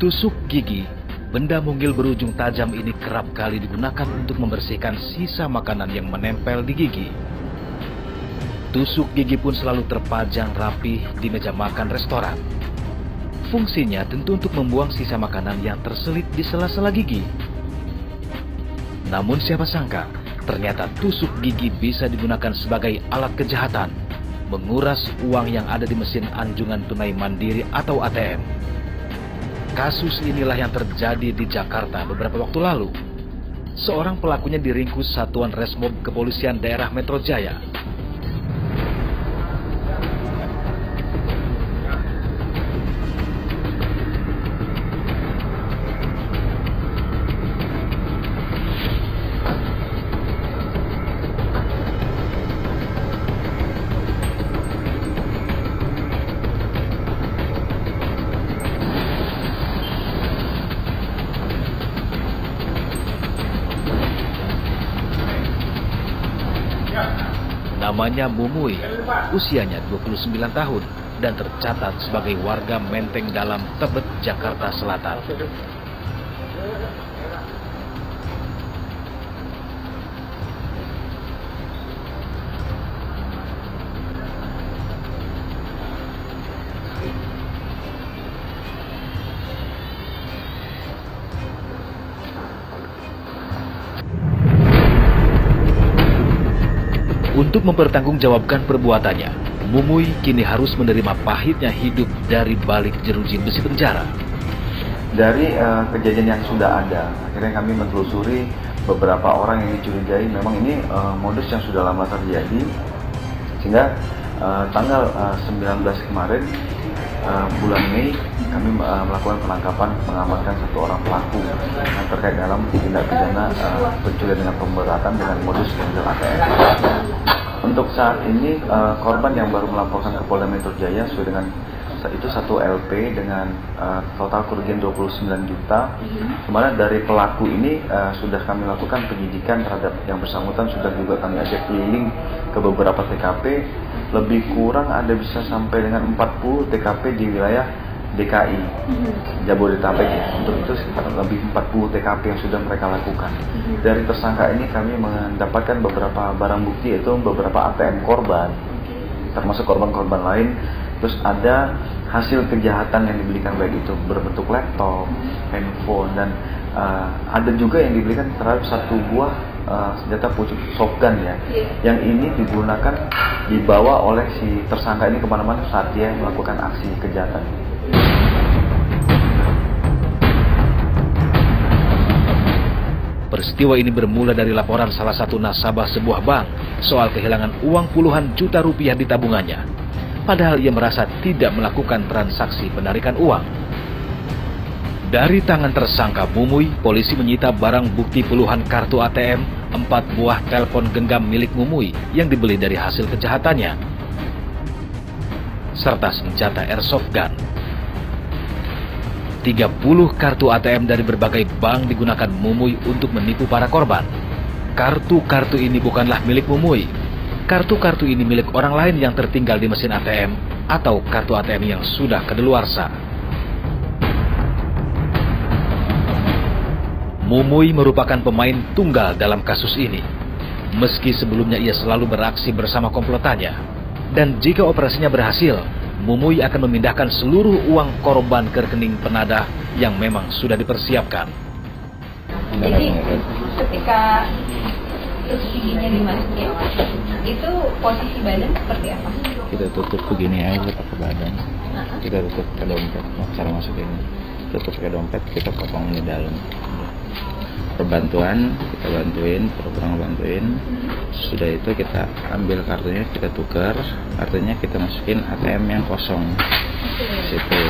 Tusuk gigi, benda mungil berujung tajam ini kerap kali digunakan untuk membersihkan sisa makanan yang menempel di gigi. Tusuk gigi pun selalu terpajang rapih di meja makan restoran. Fungsinya tentu untuk membuang sisa makanan yang terselip di sela-sela gigi. Namun siapa sangka, ternyata tusuk gigi bisa digunakan sebagai alat kejahatan, menguras uang yang ada di mesin anjungan tunai mandiri atau ATM. Kasus inilah yang terjadi di Jakarta beberapa waktu lalu. Seorang pelakunya diringkus Satuan Resmob Kepolisian Daerah Metro Jaya. Namanya Mumuy, usianya 29 tahun dan tercatat sebagai warga Menteng Dalam, Tebet, Jakarta Selatan. Untuk mempertanggungjawabkan perbuatannya, Mumuy kini harus menerima pahitnya hidup dari balik jeruji besi penjara. Dari kejadian yang sudah ada, akhirnya kami menelusuri beberapa orang yang dicurigai. Memang ini modus yang sudah lama terjadi, sehingga tanggal 19 kemarin, bulan Mei, kami melakukan penangkapan, mengamankan satu orang pelaku yang terkait dalam tindak pidana pencurian dengan pemberatan dengan modus penjual ATM. Untuk saat ini korban yang baru melaporkan ke Polda Metro Jaya sesuai dengan itu satu LP dengan total kerugian 29 juta. Kemarin dari pelaku ini sudah kami lakukan penyidikan terhadap yang bersangkutan, sudah juga kami ajak keliling ke beberapa TKP. Lebih kurang ada bisa sampai dengan 40 TKP di wilayah DKI, Jabodetabek ya. Untuk itu sekitar lebih 40 TKP yang sudah mereka lakukan. Dari tersangka ini kami mendapatkan beberapa barang bukti, yaitu beberapa ATM korban, termasuk korban-korban lain. Terus ada hasil kejahatan yang dibelikan, baik itu berbentuk laptop, handphone, dan ada juga yang dibelikan terhadap satu buah senjata pucuk shotgun ya, yang ini digunakan, dibawa oleh si tersangka ini kemana-mana saat dia melakukan aksi kejahatan. Peristiwa ini bermula dari laporan salah satu nasabah sebuah bank soal kehilangan uang puluhan juta rupiah di tabungannya. Padahal ia merasa tidak melakukan transaksi penarikan uang. Dari tangan tersangka Mumuy, polisi menyita barang bukti puluhan kartu ATM, 4 buah telepon genggam milik Mumuy yang dibeli dari hasil kejahatannya, serta senjata airsoft gun. 30 kartu ATM dari berbagai bank digunakan Mumuy untuk menipu para korban. Kartu-kartu ini bukanlah milik Mumuy. Kartu-kartu ini milik orang lain yang tertinggal di mesin ATM atau kartu ATM yang sudah kadaluarsa. Mumuy merupakan pemain tunggal dalam kasus ini. Meski sebelumnya ia selalu beraksi bersama komplotannya. Dan jika operasinya berhasil, Mumuy akan memindahkan seluruh uang korban ke rekening penadah yang memang sudah dipersiapkan. Jadi ketika tusuk giginya dimasukin, itu posisi badan seperti apa? Kita tutup begini aja pakai badan. Kita tutup ke dompet, cara masukin. Tutup ke dompet, kita potong di dalam. Perbantuan kita bantuin, pura-pura bantuin. Sudah itu kita ambil kartunya, kita tukar, artinya kita masukin ATM yang kosong situ.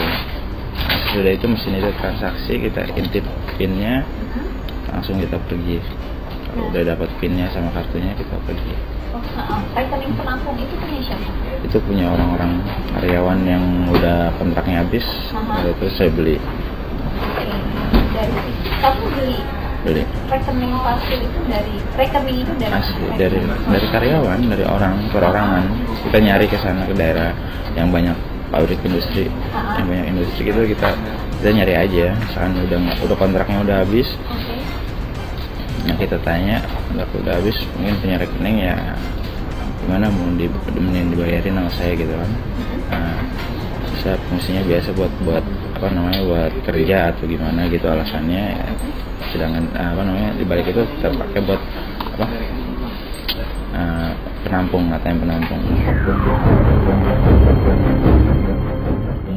Sudah itu mesin itu transaksi, kita intip pinnya, langsung kita pergi. Kalau udah dapat pinnya sama kartunya, kita pergi. Rekening penampung itu punya siapa? Itu punya orang-orang karyawan yang udah kontraknya habis, itu saya beli. Dari kamu beli rekening palsu itu rekening itu dari karyawan, dari orang perorangan. Kita nyari ke sana, ke daerah yang banyak pabrik industri, yang banyak industri gitu, kita kita nyari aja, misalkan udah kontraknya udah habis. Nah kita tanya, kontrak udah habis, mungkin punya rekening ya gimana mau dibayarin sama saya gitu kan. Nah, bisa fungsinya biasa buat apa namanya, buat kerja atau gimana gitu alasannya ya. Sedangkan apa namanya, dibalik itu terpakai buat apa, penampung, ATM penampung.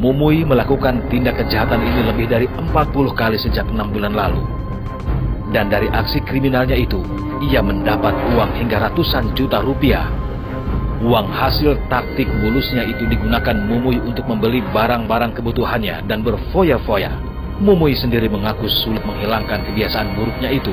Mumuy melakukan tindak kejahatan ini lebih dari 40 kali sejak 6 bulan lalu. Dan dari aksi kriminalnya itu, ia mendapat uang hingga ratusan juta rupiah. Uang hasil taktik mulusnya itu digunakan Mumuy untuk membeli barang-barang kebutuhannya dan berfoya-foya. Mumuy sendiri mengaku sulit menghilangkan kebiasaan buruknya itu